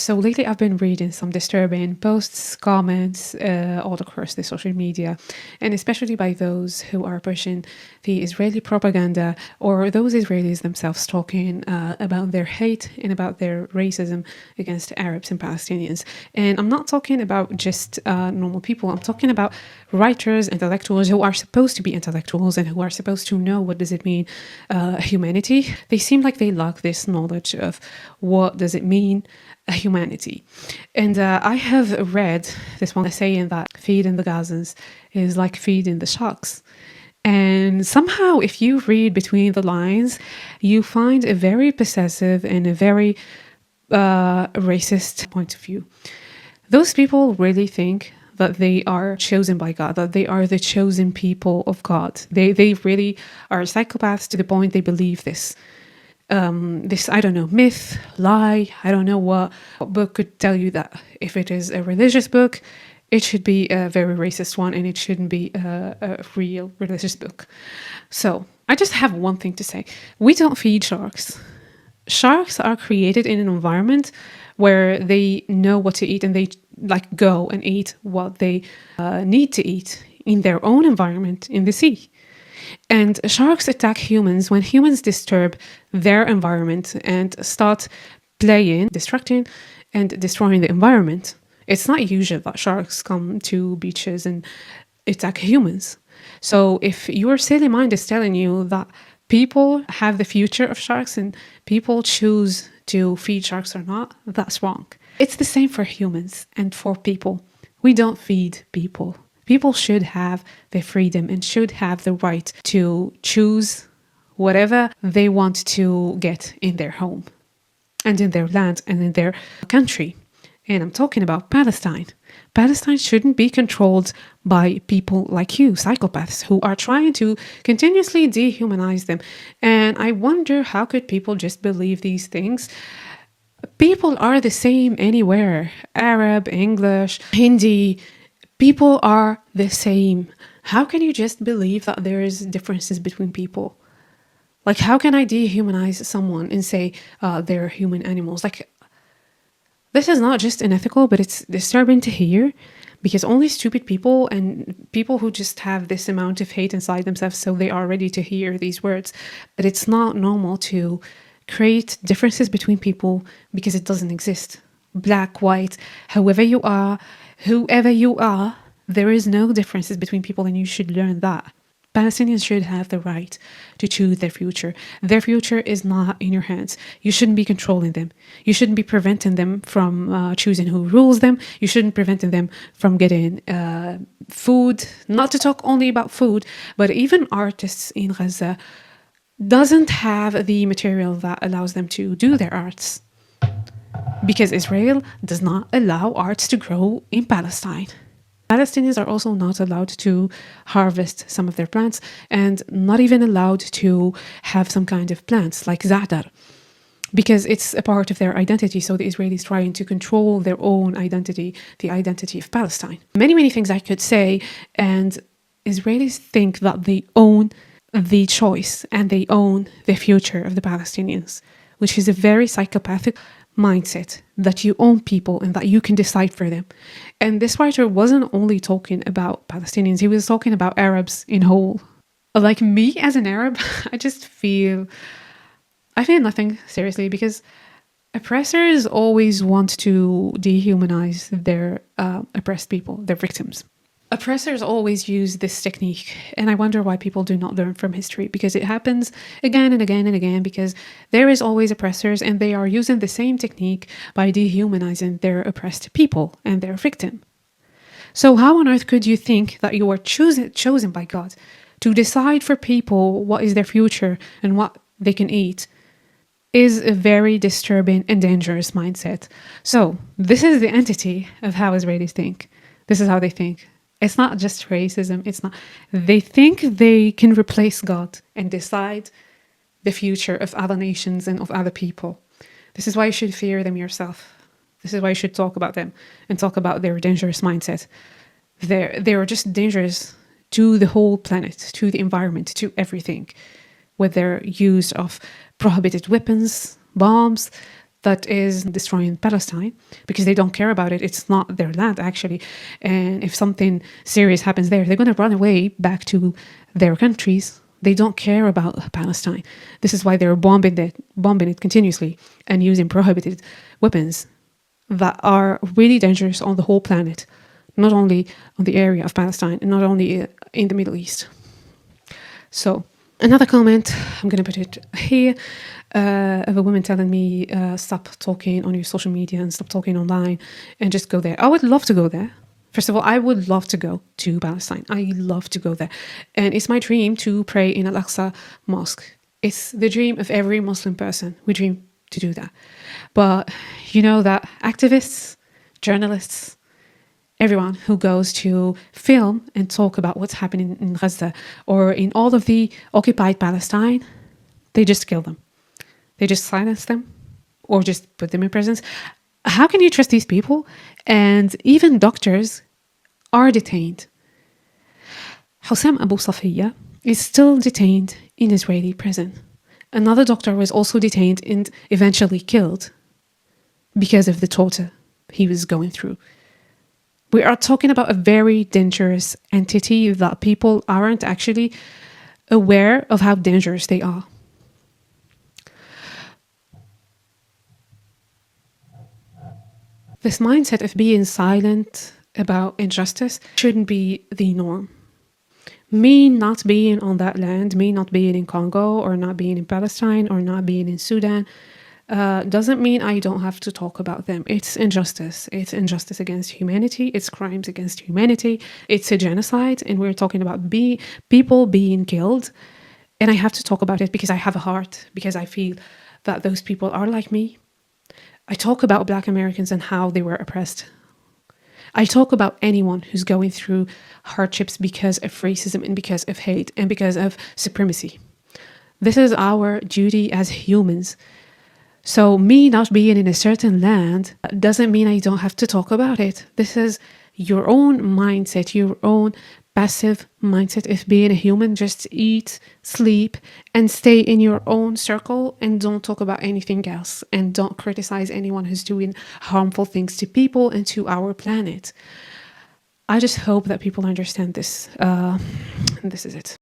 So lately I've been reading some disturbing posts, comments, all across the social media, and especially by those who are pushing the Israeli propaganda or those Israelis themselves talking about their hate and about their racism against Arabs and Palestinians. And I'm not talking about just normal people. I'm talking about writers, intellectuals who are supposed to be intellectuals and who are supposed to know what does it mean humanity. They seem like they lack this knowledge of what does it mean humanity. And I have read this one saying that feeding the Gazans is like feeding the sharks. And somehow, if you read between the lines, you find a very possessive and a very racist point of view. Those people really think that they are chosen by God, that they are the chosen people of God. They really are psychopaths to the point they believe this. This, I don't know, myth, lie, I don't know what book could tell you that if it is a religious book, it should be a very racist one and it shouldn't be a real religious book. So I just have one thing to say. We don't feed sharks. Sharks are created in an environment where they know what to eat and they like go and eat what they need to eat in their own environment in the sea. And sharks attack humans when humans disturb their environment and start playing, destructing, and destroying the environment. It's not usual that sharks come to beaches and attack humans. So if your silly mind is telling you that people have the future of sharks and people choose to feed sharks or not, that's wrong. It's the same for humans and for people. We don't feed people. People should have the freedom and should have the right to choose whatever they want to get in their home and in their land and in their country. And I'm talking about Palestine. Palestine shouldn't be controlled by people like you, psychopaths, who are trying to continuously dehumanize them. And I wonder, how could people just believe these things? People are the same anywhere. Arab, English, Hindi. People are the same. How can you just believe that there is differences between people? Like, how can I dehumanize someone and say they're human animals? Like, this is not just unethical, but it's disturbing to hear because only stupid people and people who just have this amount of hate inside themselves, so they are ready to hear these words. But it's not normal to create differences between people because it doesn't exist. Black, white, however you are, whoever you are, there is no differences between people and you should learn that. Palestinians should have the right to choose their future. Their future is not in your hands. You shouldn't be controlling them. You shouldn't be preventing them from choosing who rules them. You shouldn't preventing them from getting food. Not to talk only about food, but even artists in Gaza doesn't have the material that allows them to do their arts. Because Israel does not allow arts to grow in Palestine. Palestinians are also not allowed to harvest some of their plants and not even allowed to have some kind of plants like za'atar because it's a part of their identity. So the Israelis trying to control their own identity, the identity of Palestine. Many things I could say, and Israelis think that they own the choice and they own the future of the Palestinians, which is a very psychopathic mindset that you own people and that you can decide for them. And this writer wasn't only talking about Palestinians, he was talking about Arabs in whole. Like me as an Arab, I feel nothing, seriously, because oppressors always want to dehumanize their oppressed people, their victims. Oppressors always use this technique, and I wonder why people do not learn from history, because it happens again and again and again, because there is always oppressors and they are using the same technique by dehumanizing their oppressed people and their victim. So how on earth could you think that you are chosen by God to decide for people what is their future and what they can eat? Is a very disturbing and dangerous mindset. So this is the entity of how Israelis think. This is how they think. It's not just racism. It's not. They think they can replace God and decide the future of other nations and of other people. This is why you should fear them yourself. This is why you should talk about them and talk about their dangerous mindset. They are just dangerous to the whole planet, to the environment, to everything. With their use of prohibited weapons, bombs, that is destroying Palestine because they don't care about it. It's not their land, actually. And if something serious happens there, they're going to run away back to their countries. They don't care about Palestine. This is why they're bombing it continuously and using prohibited weapons that are really dangerous on the whole planet, not only on the area of Palestine and not only in the Middle East. So another comment, I'm going to put it here, of a woman telling me, stop talking on your social media and stop talking online and just go there. I would love to go there. First of all, I would love to go to Palestine. I love to go there. And it's my dream to pray in Al-Aqsa Mosque. It's the dream of every Muslim person. We dream to do that. But you know that activists, journalists, everyone who goes to film and talk about what's happening in Gaza or in all of the occupied Palestine, they just kill them. They just silence them or just put them in prisons. How can you trust these people? And even doctors are detained. Hussam Abu Safiya is still detained in Israeli prison. Another doctor was also detained and eventually killed because of the torture he was going through. We are talking about a very dangerous entity that people aren't actually aware of how dangerous they are. This mindset of being silent about injustice shouldn't be the norm. Me not being on that land, me not being in Congo or not being in Palestine or not being in Sudan, doesn't mean I don't have to talk about them. It's injustice. It's injustice against humanity. It's crimes against humanity. It's a genocide. And we're talking about people being killed. And I have to talk about it because I have a heart, because I feel that those people are like me. I talk about Black Americans and how they were oppressed. I talk about anyone who's going through hardships because of racism and because of hate and because of supremacy. This is our duty as humans. So me not being in a certain land doesn't mean I don't have to talk about it. This is your own mindset, your own passive mindset of being a human. Just eat, sleep, and stay in your own circle and don't talk about anything else. And don't criticize anyone who's doing harmful things to people and to our planet. I just hope that people understand this. And this is it.